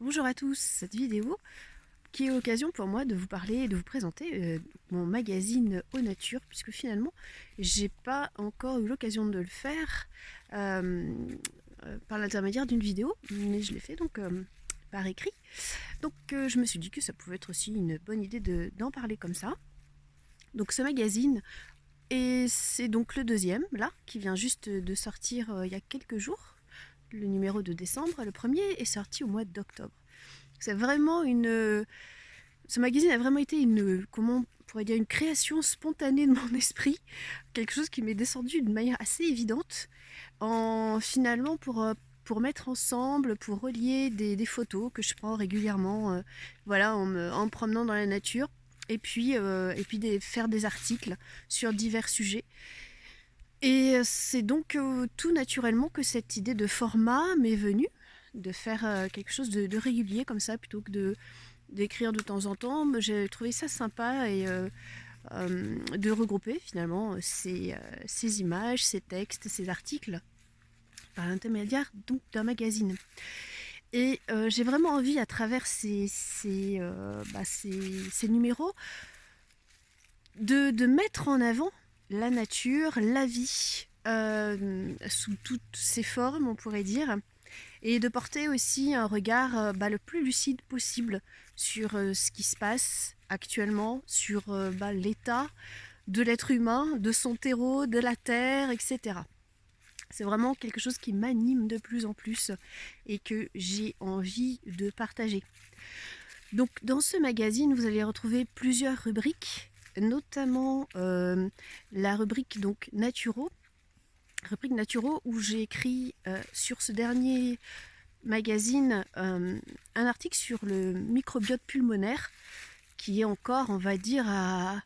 Bonjour à tous, cette vidéo qui est l'occasion pour moi de vous parler et de vous présenter mon magazine Eau Nature, puisque finalement j'ai pas encore eu l'occasion de le faire euh, par l'intermédiaire d'une vidéo, mais je l'ai fait donc par écrit. Donc je me suis dit que ça pouvait être aussi une bonne idée d'en parler comme ça. Donc ce magazine, et c'est donc le deuxième là, qui vient juste de sortir il y a quelques jours. Le numéro de décembre, le premier est sorti au mois d'octobre. C'est vraiment ce magazine a vraiment été comment on pourrait dire, une création spontanée de mon esprit, quelque chose qui m'est descendu d'une manière assez évidente, finalement pour mettre ensemble, pour relier des photos que je prends régulièrement, voilà, en me promenant dans la nature, et puis faire des articles sur divers sujets. Et c'est donc tout naturellement que cette idée de format m'est venue, de faire quelque chose de régulier comme ça, plutôt que d'écrire de temps en temps. J'ai trouvé ça sympa et de regrouper finalement ces images, ces textes, ces articles par l'intermédiaire donc d'un magazine. Et j'ai vraiment envie à travers ces numéros de mettre en avant la nature, la vie, sous toutes ses formes, on pourrait dire, et de porter aussi un regard le plus lucide possible sur ce qui se passe actuellement, sur l'état de l'être humain, de son terreau, de la terre, etc. C'est vraiment quelque chose qui m'anime de plus en plus et que j'ai envie de partager. Donc dans ce magazine, vous allez retrouver plusieurs rubriques, notamment la rubrique donc Naturaux, où j'ai écrit sur ce dernier magazine un article sur le microbiote pulmonaire, qui est encore, on va dire, à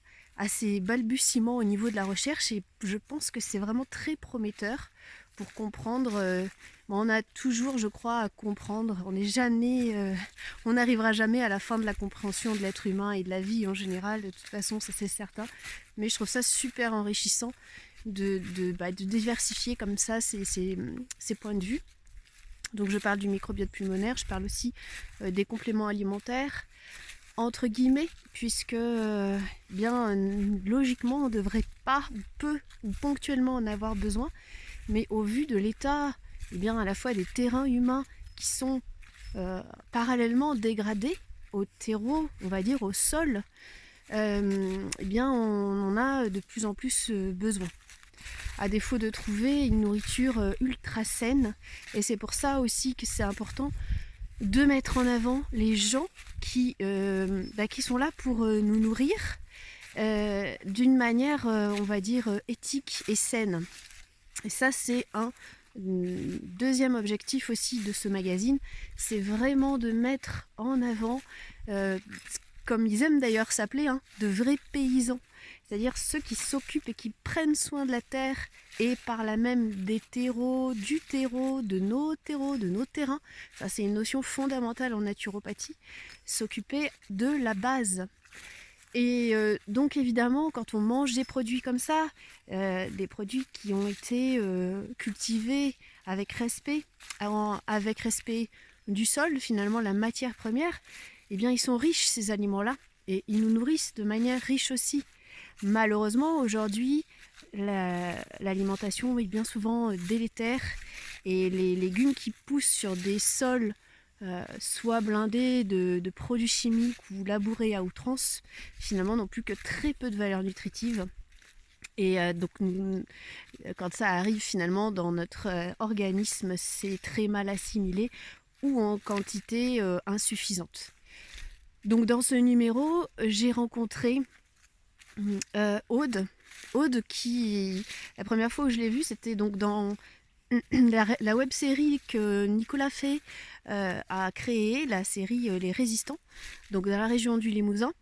ses balbutiements au niveau de la recherche, et je pense que c'est vraiment très prometteur pour comprendre. On a toujours, je crois, à comprendre. On n'arrivera jamais à la fin de la compréhension de l'être humain et de la vie en général. De toute façon, ça c'est certain. Mais je trouve ça super enrichissant de diversifier comme ça ces points de vue. Donc je parle du microbiote pulmonaire, je parle aussi des compléments alimentaires, entre guillemets, puisque logiquement on ne devrait pas, ou peu, ou ponctuellement en avoir besoin, mais au vu de l'état à la fois des terrains humains qui sont parallèlement dégradés au terreau, on va dire au sol, on en a de plus en plus besoin, à défaut de trouver une nourriture ultra saine. Et c'est pour ça aussi que c'est important de mettre en avant les gens qui sont là pour nous nourrir d'une manière, on va dire, éthique et saine. Et ça, c'est un deuxième objectif aussi de ce magazine, c'est vraiment de mettre en avant, comme ils aiment d'ailleurs s'appeler, de vrais paysans. C'est-à-dire ceux qui s'occupent et qui prennent soin de la terre et par là même des terreaux, du terreau, de nos terrains. Ça, c'est une notion fondamentale en naturopathie, s'occuper de la base. Et donc évidemment, quand on mange des produits comme ça, des produits qui ont été cultivés avec respect du sol, finalement la matière première, eh bien ils sont riches ces aliments-là et ils nous nourrissent de manière riche aussi. Malheureusement aujourd'hui, l'alimentation est bien souvent délétère et les légumes qui poussent sur des sols soit blindés de produits chimiques ou labourés à outrance, finalement n'ont plus que très peu de valeur nutritive. Et quand ça arrive finalement dans notre organisme, c'est très mal assimilé ou en quantité insuffisante. Donc dans ce numéro, j'ai rencontré Aude. Aude qui, la première fois où je l'ai vue, c'était donc dans la web série que Nicolas Fay a créée, la série Les Résistants, donc dans la région du Limousin,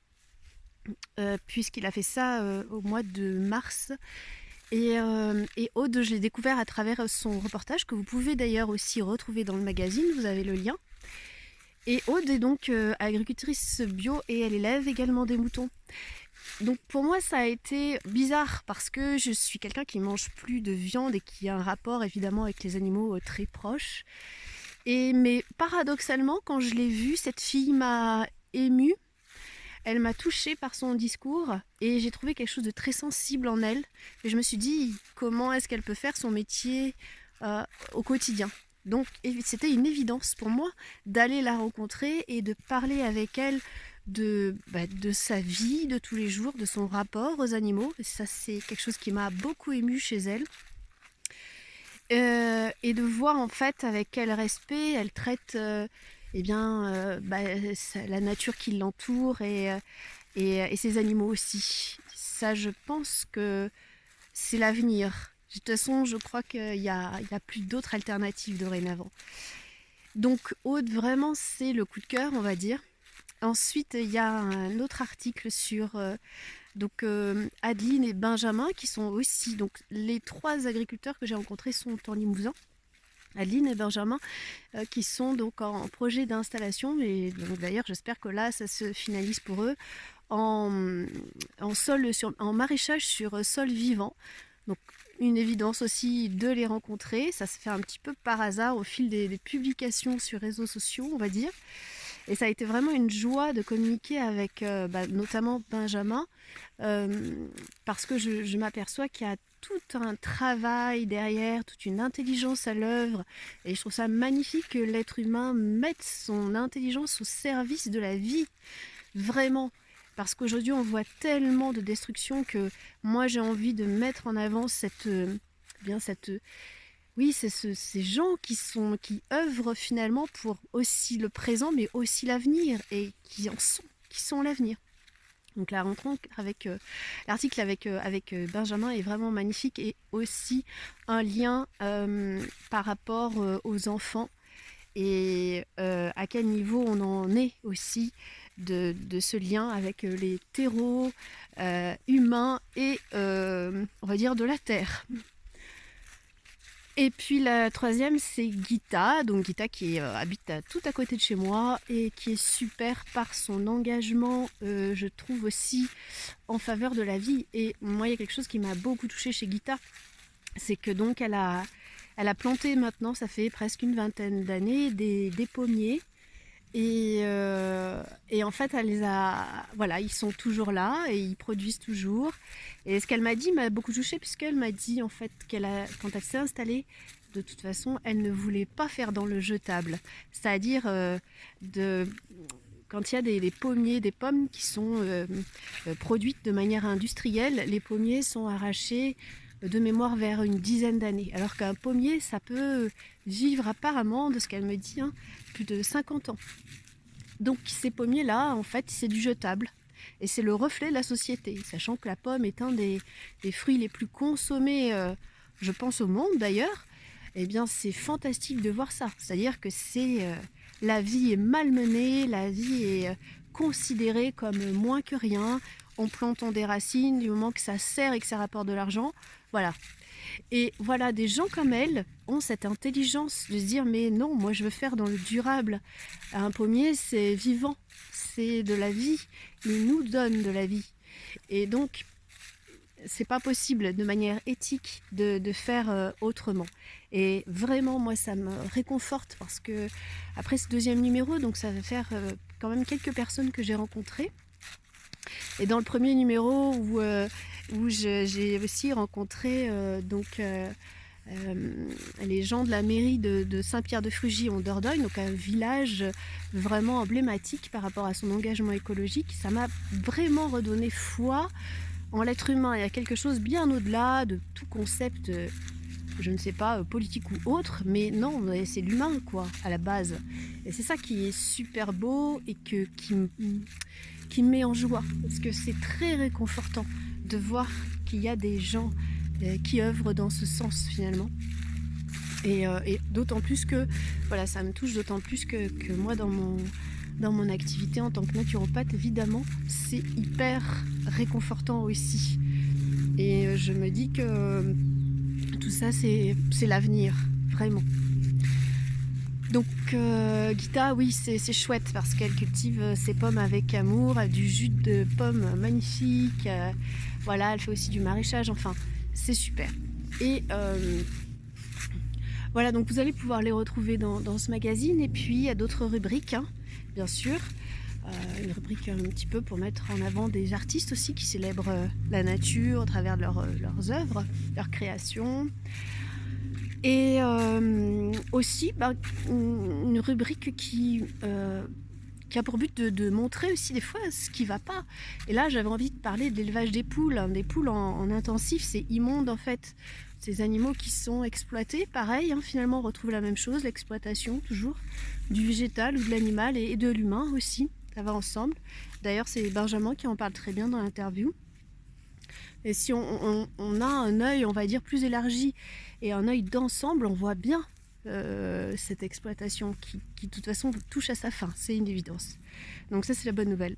puisqu'il a fait ça au mois de mars. Et Aude, je l'ai découvert à travers son reportage, que vous pouvez d'ailleurs aussi retrouver dans le magazine, vous avez le lien. Et Aude est donc agricultrice bio et elle élève également des moutons. Donc pour moi ça a été bizarre parce que je suis quelqu'un qui mange plus de viande et qui a un rapport évidemment avec les animaux très proche. Mais paradoxalement, quand je l'ai vue, cette fille m'a émue. Elle m'a touchée par son discours et j'ai trouvé quelque chose de très sensible en elle. Et je me suis dit, comment est-ce qu'elle peut faire son métier au quotidien. Donc c'était une évidence pour moi d'aller la rencontrer et de parler avec elle de sa vie de tous les jours, de son rapport aux animaux. Et ça, c'est quelque chose qui m'a beaucoup émue chez elle. Et de voir en fait avec quel respect elle traite la nature qui l'entoure et ses animaux aussi. Ça, je pense que c'est l'avenir. De toute façon, je crois qu'il y a plus d'autres alternatives dorénavant. Donc Aude, vraiment, c'est le coup de cœur, on va dire. Ensuite, il y a un autre article sur Adeline et Benjamin, qui sont aussi... Donc les 3 agriculteurs que j'ai rencontrés sont en Limousin. Adeline et Benjamin, qui sont donc en projet d'installation. Et d'ailleurs, j'espère que là, ça se finalise pour eux en maraîchage sur sol vivant. Donc une évidence aussi de les rencontrer. Ça se fait un petit peu par hasard au fil des publications sur réseaux sociaux, on va dire. Et ça a été vraiment une joie de communiquer avec notamment Benjamin, parce que je m'aperçois qu'il y a tout un travail derrière, toute une intelligence à l'œuvre. Et je trouve ça magnifique que l'être humain mette son intelligence au service de la vie, vraiment. Parce qu'aujourd'hui, on voit tellement de destruction que moi, j'ai envie de mettre en avant ces gens qui œuvrent finalement pour aussi le présent, mais aussi l'avenir, et qui sont l'avenir. Donc la rencontre avec l'article avec Benjamin est vraiment magnifique, et aussi un lien par rapport aux enfants et à quel niveau on en est aussi de ce lien avec les terreaux humains et on va dire de la terre. Et puis la 3e, c'est Gita. Donc Gita qui habite tout à côté de chez moi et qui est super par son engagement, je trouve aussi en faveur de la vie. Et moi, il y a quelque chose qui m'a beaucoup touchée chez Gita, c'est que donc elle a planté maintenant, ça fait presque une 20aine d'années, des pommiers. Et en fait, ils sont toujours là et ils produisent toujours. Et ce qu'elle m'a dit m'a beaucoup touchée, puisqu'elle m'a dit en fait quand elle s'est installée, de toute façon, elle ne voulait pas faire dans le jetable. C'est-à-dire quand il y a des pommiers, des pommes qui sont produites de manière industrielle, les pommiers sont arrachés de mémoire vers une 10aine d'années. Alors qu'un pommier, ça peut vivre apparemment, de ce qu'elle me dit, plus de 50 ans. Donc ces pommiers-là, en fait, c'est du jetable. Et c'est le reflet de la société. Sachant que la pomme est un des fruits les plus consommés, je pense, au monde d'ailleurs. Eh bien, c'est fantastique de voir ça. C'est-à-dire que la vie est malmenée, la vie est considérée comme moins que rien, en plantant des racines du moment que ça sert et que ça rapporte de l'argent. Voilà. Et voilà, des gens comme elle ont cette intelligence de se dire mais non, moi je veux faire dans le durable. Un pommier, c'est vivant, c'est de la vie, il nous donne de la vie. Et donc, c'est pas possible de manière éthique de faire autrement. Et vraiment, moi, ça me réconforte parce que après ce 2e numéro, donc ça va faire quand même quelques personnes que j'ai rencontrées. Et dans le 1er numéro où j'ai aussi rencontré les gens de la mairie de Saint-Pierre-de-Frugy en Dordogne, donc un village vraiment emblématique par rapport à son engagement écologique. Ça m'a vraiment redonné foi en l'être humain. Il y a quelque chose bien au-delà de tout concept, je ne sais pas, politique ou autre, mais non, c'est l'humain quoi, à la base. Et c'est ça qui est super beau et qui me met en joie, parce que c'est très réconfortant de voir qu'il y a des gens qui œuvrent dans ce sens finalement. Et d'autant plus que, voilà, ça me touche d'autant plus que moi dans mon activité en tant que naturopathe, évidemment, c'est hyper réconfortant aussi. Et je me dis que tout ça, c'est l'avenir, vraiment. Donc Gita, oui, c'est chouette parce qu'elle cultive ses pommes avec amour, elle a du jus de pommes magnifique, voilà, elle fait aussi du maraîchage, enfin, c'est super. Et Voilà, donc vous allez pouvoir les retrouver dans ce magazine. Et puis il y a d'autres rubriques, hein, bien sûr. Une rubrique un petit peu pour mettre en avant des artistes aussi qui célèbrent la nature au travers de leurs œuvres, leurs créations. Et aussi une rubrique qui a pour but de montrer aussi des fois ce qui ne va pas. Et là, j'avais envie de parler de l'élevage des poules. Des poules en intensif, c'est immonde en fait. Ces animaux qui sont exploités, pareil, hein, finalement on retrouve la même chose, l'exploitation toujours, du végétal ou de l'animal et de l'humain aussi, ça va ensemble. D'ailleurs, c'est Benjamin qui en parle très bien dans l'interview. Et si on a un œil, on va dire, plus élargi et un œil d'ensemble, on voit bien cette exploitation qui de toute façon touche à sa fin, c'est une évidence. Donc ça, c'est la bonne nouvelle.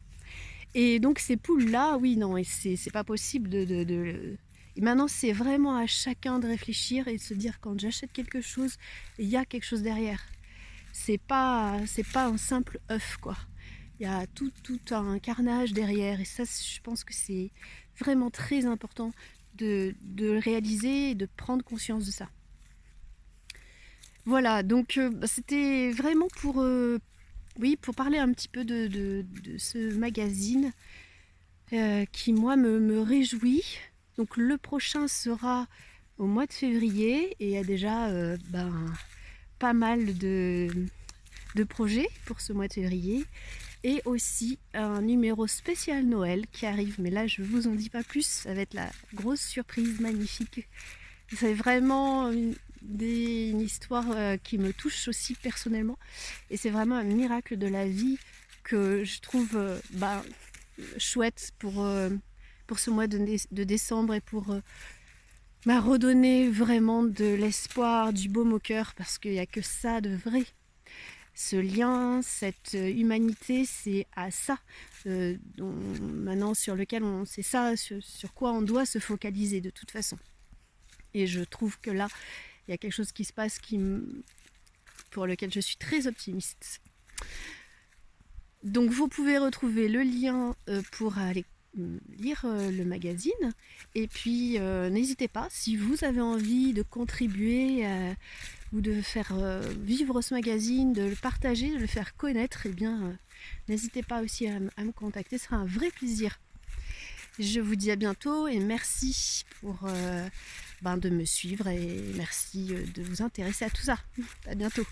Et donc ces poules-là, oui, non, et c'est pas possible Et maintenant, c'est vraiment à chacun de réfléchir et de se dire, quand j'achète quelque chose, il y a quelque chose derrière. C'est pas un simple œuf, quoi. Il y a tout un carnage derrière. Et ça, je pense que c'est vraiment très important de le réaliser et de prendre conscience de ça. Voilà, donc c'était vraiment pour parler un petit peu de ce magazine qui, moi, me réjouit. Donc le prochain sera au mois de février et il y a déjà pas mal de projets pour ce mois de février. Et aussi un numéro spécial Noël qui arrive, mais là je ne vous en dis pas plus, ça va être la grosse surprise magnifique. C'est vraiment une histoire qui me touche aussi personnellement et c'est vraiment un miracle de la vie que je trouve chouette pour ce mois de décembre et pour redonner vraiment de l'espoir, du baume au cœur, parce qu'il n'y a que ça de vrai. Ce lien, cette humanité, c'est à ça maintenant sur lequel c'est ça sur quoi on doit se focaliser de toute façon. Et je trouve que là, il y a quelque chose qui se passe pour lequel je suis très optimiste. Donc vous pouvez retrouver le lien pour aller lire le magazine. Et puis n'hésitez pas, si vous avez envie de contribuer ou de faire vivre ce magazine, de le partager, de le faire connaître, et bien n'hésitez pas aussi à me contacter, ce sera un vrai plaisir. Je vous dis à bientôt et merci pour de me suivre et merci de vous intéresser à tout ça. À bientôt.